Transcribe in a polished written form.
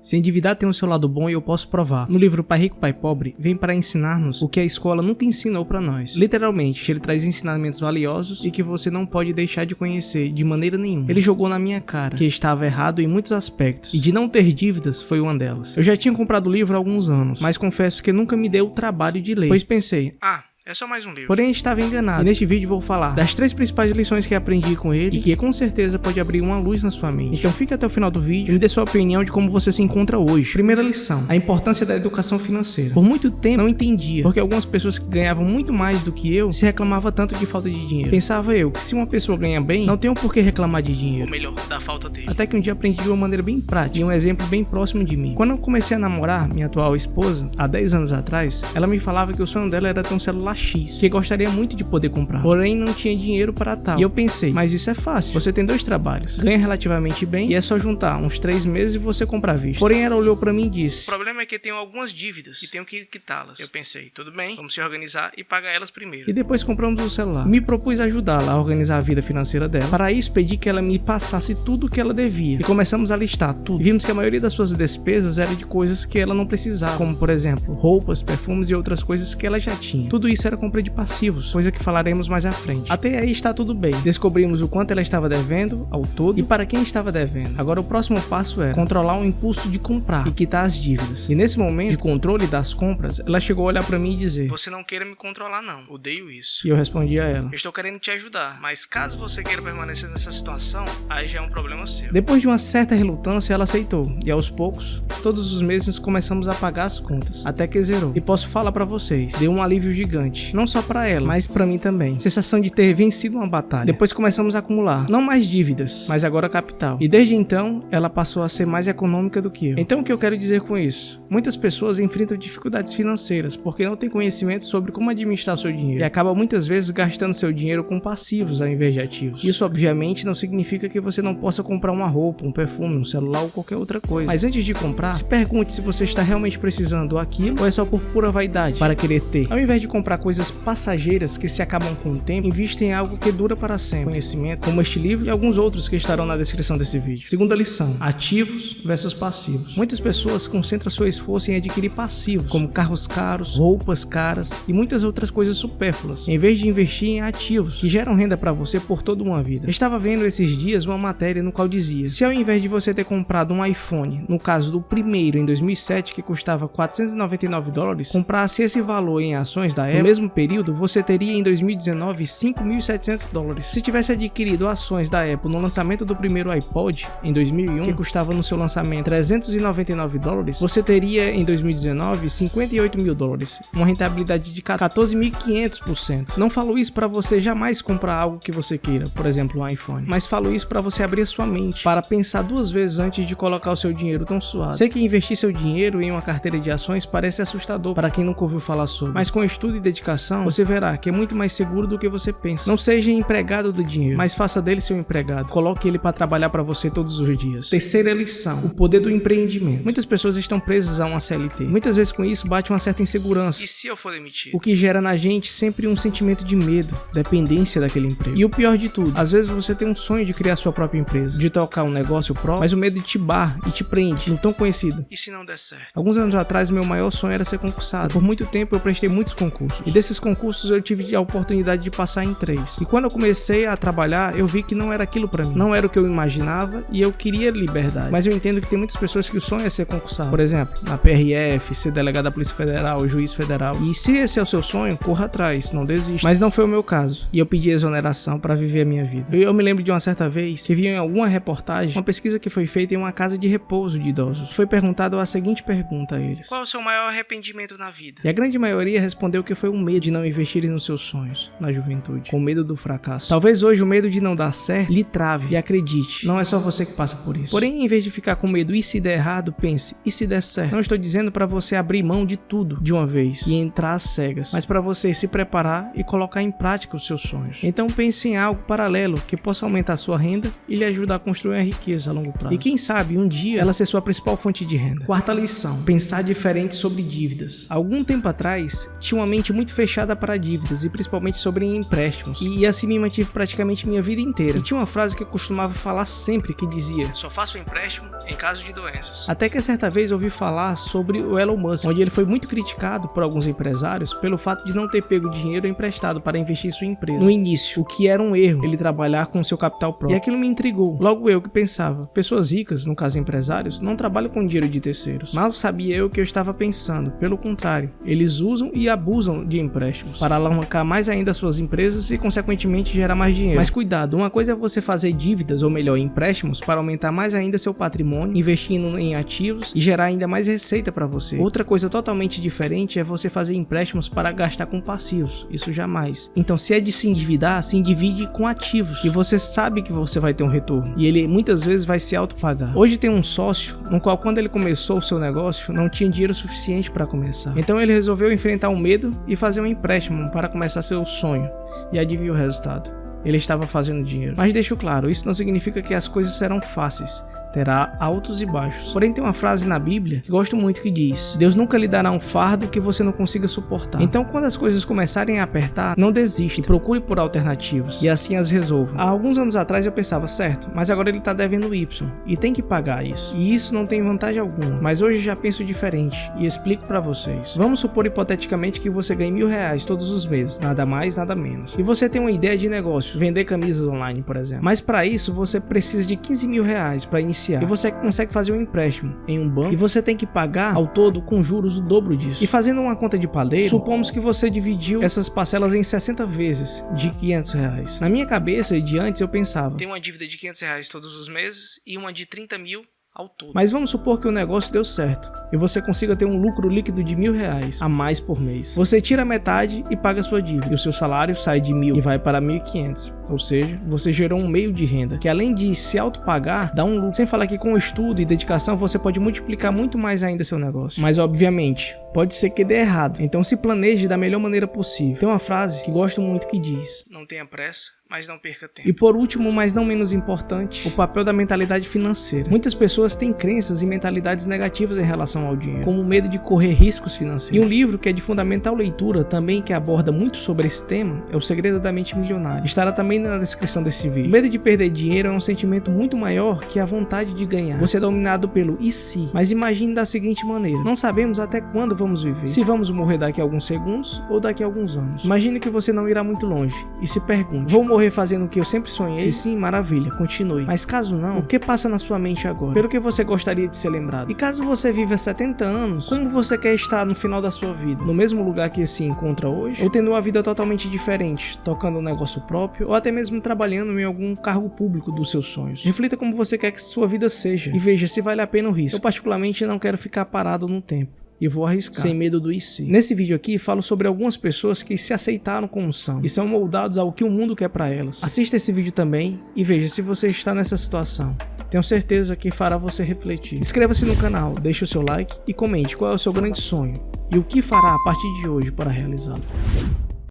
Se endividar tem o seu lado bom e eu posso provar. No livro Pai Rico, Pai Pobre, vem para ensinar-nos o que a escola nunca ensinou para nós. Literalmente, ele traz ensinamentos valiosos e que você não pode deixar de conhecer de maneira nenhuma. Ele jogou na minha cara que estava errado em muitos aspectos, e de não ter dívidas foi uma delas. Eu já tinha comprado o livro há alguns anos, mas confesso que nunca me deu o trabalho de ler, pois pensei, é só mais um livro. Porém, estava enganado. E neste vídeo vou falar das 3 principais lições que aprendi com ele e que com certeza pode abrir uma luz na sua mente. Então fique até o final do vídeo e me dê sua opinião de como você se encontra hoje. Primeira lição: a importância da educação financeira. Por muito tempo não entendia, porque algumas pessoas que ganhavam muito mais do que eu se reclamavam tanto de falta de dinheiro. Pensava eu que se uma pessoa ganha bem, não tem por que reclamar de dinheiro. Ou melhor, da falta dele. Até que um dia aprendi de uma maneira bem prática e um exemplo bem próximo de mim. Quando eu comecei a namorar minha atual esposa, há 10 anos atrás, ela me falava que o sonho dela era ter um celular X, que gostaria muito de poder comprar, porém não tinha dinheiro para tal. E eu pensei, mas isso é fácil, você tem 2 trabalhos, ganha relativamente bem e é só juntar uns 3 meses e você compra à vista. Porém ela olhou para mim e disse: o problema é que eu tenho algumas dívidas e tenho que quitá-las. Eu pensei, tudo bem, vamos se organizar e pagar elas primeiro. E depois compramos o celular. Me propus ajudá-la a organizar a vida financeira dela. Para isso pedi que ela me passasse tudo o que ela devia e começamos a listar tudo. E vimos que a maioria das suas despesas era de coisas que ela não precisava, como por exemplo, roupas, perfumes e outras coisas que ela já tinha. Tudo isso era compra de passivos, coisa que falaremos mais à frente. Até aí está tudo bem. Descobrimos o quanto ela estava devendo ao todo e para quem estava devendo. Agora o próximo passo era controlar o impulso de comprar e quitar as dívidas. E nesse momento de controle das compras, ela chegou a olhar para mim e dizer: você não queira me controlar não, odeio isso. E eu respondi a ela: eu estou querendo te ajudar, mas caso você queira permanecer nessa situação, aí já é um problema seu. Depois de uma certa relutância, ela aceitou e aos poucos, todos os meses começamos a pagar as contas, até que zerou. E posso falar para vocês, deu um alívio gigante, não só para ela, mas pra mim também. Sensação de ter vencido uma batalha. Depois começamos a acumular, não mais dívidas, mas agora capital. E desde então, ela passou a ser mais econômica do que eu. Então o que eu quero dizer com isso? Muitas pessoas enfrentam dificuldades financeiras porque não têm conhecimento sobre como administrar seu dinheiro e acabam muitas vezes gastando seu dinheiro com passivos ao invés de ativos. Isso obviamente não significa que você não possa comprar uma roupa, um perfume, um celular ou qualquer outra coisa. Mas antes de comprar, se pergunte se você está realmente precisando daquilo ou é só por pura vaidade para querer ter. Ao invés de comprar coisas passageiras que se acabam com o tempo, invista em algo que dura para sempre. Conhecimento, como este livro e alguns outros que estarão na descrição desse vídeo. Segunda lição: ativos versus passivos. Muitas pessoas concentram seu esforço em adquirir passivos, como carros caros, roupas caras e muitas outras coisas supérfluas, em vez de investir em ativos que geram renda para você por toda uma vida. Eu estava vendo esses dias uma matéria no qual dizia: se ao invés de você ter comprado um iPhone, no caso do primeiro em 2007 que custava $499, comprasse esse valor em ações da Apple, no mesmo período você teria em 2019 $5.700. Se tivesse adquirido ações da Apple no lançamento do primeiro iPod em 2001, que custava no seu lançamento $399, você teria em 2019 $58.000, uma rentabilidade de 14.500%. Não falo isso para você jamais comprar algo que você queira, por exemplo um iPhone, mas falo isso para você abrir a sua mente, para pensar 2 vezes antes de colocar o seu dinheiro tão suado. Sei que investir seu dinheiro em uma carteira de ações parece assustador para quem nunca ouviu falar sobre, mas com estudo e dedicação você verá que é muito mais seguro do que você pensa. Não seja empregado do dinheiro, mas faça dele seu empregado. Coloque ele para trabalhar para você todos os dias. Terceira lição: o poder do empreendimento. Muitas pessoas estão presas a uma CLT. Muitas vezes com isso bate uma certa insegurança. E se eu for demitido? O que gera na gente sempre um sentimento de medo, dependência daquele emprego. E o pior de tudo, às vezes você tem um sonho de criar sua própria empresa, de tocar um negócio próprio, mas o medo te barra e te prende no tão conhecido. E se não der certo? Alguns anos atrás, o meu maior sonho era ser concursado. Por muito tempo eu prestei muitos concursos. E desses concursos eu tive a oportunidade de passar em 3. E quando eu comecei a trabalhar, eu vi que não era aquilo pra mim. Não era o que eu imaginava e eu queria liberdade. Mas eu entendo que tem muitas pessoas que o sonho é ser concursado. Por exemplo, na PRF, ser delegado da Polícia Federal, juiz federal. E se esse é o seu sonho, corra atrás, não desista. Mas não foi o meu caso. E eu pedi exoneração para viver a minha vida. Eu me lembro de uma certa vez que vi em alguma reportagem uma pesquisa que foi feita em uma casa de repouso de idosos. Foi perguntado a seguinte pergunta a eles: qual é o seu maior arrependimento na vida? E a grande maioria respondeu que foi o medo de não investirem nos seus sonhos na juventude, com medo do fracasso. Talvez hoje o medo de não dar certo lhe trave, e acredite, não é só você que passa por isso. Porém, em vez de ficar com medo e se der errado, pense, e se der certo? Não estou dizendo para você abrir mão de tudo de uma vez e entrar às cegas, mas para você se preparar e colocar em prática os seus sonhos. Então pense em algo paralelo que possa aumentar sua renda e lhe ajudar a construir uma riqueza a longo prazo. E quem sabe um dia ela ser sua principal fonte fonte de renda. Quarta lição: pensar diferente sobre dívidas. Algum tempo atrás, tinha uma mente muito fechada para dívidas e principalmente sobre empréstimos, e assim me mantive praticamente minha vida inteira. E tinha uma frase que eu costumava falar sempre, que dizia: só faço empréstimo em caso de doenças. Até que certa vez ouvi falar sobre o Elon Musk, onde ele foi muito criticado por alguns empresários pelo fato de não ter pego dinheiro emprestado para investir em sua empresa no início, o que era um erro ele trabalhar com seu capital próprio. E aquilo me intrigou. Logo eu que pensava, pessoas ricas, no caso empresários, não trabalham com dinheiro de terceiros. Mal sabia eu que eu estava pensando, pelo contrário, eles usam e abusam de empréstimos para alavancar mais ainda suas empresas e consequentemente gerar mais dinheiro. Mas cuidado, uma coisa é você fazer dívidas, ou melhor, empréstimos, para aumentar mais ainda seu patrimônio, investindo em ativos e gerar ainda mais receita para você. Outra coisa totalmente diferente é você fazer empréstimos para gastar com passivos. Isso jamais. Então, se é de se endividar, se endivide com ativos, e você sabe que você vai ter um retorno, e ele muitas vezes vai se autopagar. Hoje tem um sócio, no qual quando ele começou o seu negócio, não tinha dinheiro suficiente para começar. Então ele resolveu enfrentar o medo e fazer um empréstimo para começar seu sonho. E adivinha o resultado? Ele estava fazendo dinheiro. Mas deixo claro, isso não significa que as coisas serão fáceis. Terá altos e baixos. Porém, tem uma frase na Bíblia que gosto muito que diz: Deus nunca lhe dará um fardo que você não consiga suportar. Então, quando as coisas começarem a apertar, não desista e procure por alternativas, e assim as resolva. Há alguns anos atrás eu pensava, certo, mas agora ele está devendo Y e tem que pagar isso. E isso não tem vantagem alguma. Mas hoje já penso diferente e explico para vocês. Vamos supor hipoteticamente que você ganhe R$1.000 todos os meses, nada mais, nada menos. E você tem uma ideia de negócio, vender camisas online, por exemplo. Mas para isso você precisa de R$15.000 para iniciar. E você consegue fazer um empréstimo em um banco e você tem que pagar ao todo com juros o dobro disso. E fazendo uma conta de padeiro, supomos que você dividiu essas parcelas em 60 vezes de R$500. Na minha cabeça de antes eu pensava, tem uma dívida de R$500 todos os meses e uma de 30 mil ao todo. Mas vamos supor que o negócio deu certo e você consiga ter um lucro líquido de R$1.000 a mais por mês. Você tira metade e paga a sua dívida, e o seu salário sai de 1.000 e vai para 1.500. Ou seja, você gerou um meio de renda que, além de se autopagar, dá um lucro. Sem falar que com estudo e dedicação você pode multiplicar muito mais ainda seu negócio. Mas obviamente pode ser que dê errado, então se planeje da melhor maneira possível. Tem uma frase que gosto muito que diz: não tenha pressa, mas não perca tempo. E por último, mas não menos importante, o papel da mentalidade financeira. Muitas pessoas têm crenças e mentalidades negativas em relação ao dinheiro, como o medo de correr riscos financeiros. E um livro que é de fundamental leitura também, que aborda muito sobre esse tema, é O Segredo da Mente Milionária. Estará também na descrição desse vídeo. O medo de perder dinheiro é um sentimento muito maior que a vontade de ganhar. Você é dominado pelo e se. Mas imagine da seguinte maneira: não sabemos até quando vamos viver. Se vamos morrer daqui a alguns segundos ou daqui a alguns anos. Imagine que você não irá muito longe e se pergunte: vou morrer fazendo o que eu sempre sonhei? Se sim, maravilha, continue. Mas caso não, o que passa na sua mente agora? Pelo que você gostaria de ser lembrado? E caso você viva 70 anos, como você quer estar no final da sua vida? No mesmo lugar que se encontra hoje? Ou tendo uma vida totalmente diferente, tocando um negócio próprio, ou até mesmo trabalhando em algum cargo público dos seus sonhos? Reflita como você quer que sua vida seja e veja se vale a pena o risco. Eu particularmente não quero ficar parado no tempo e vou arriscar, sem medo do IC. Nesse vídeo aqui falo sobre algumas pessoas que se aceitaram como são e são moldados ao que o mundo quer para elas. Assista esse vídeo também e veja se você está nessa situação. Tenho certeza que fará você refletir. Inscreva-se no canal, deixe o seu like e comente qual é o seu grande sonho e o que fará a partir de hoje para realizá-lo.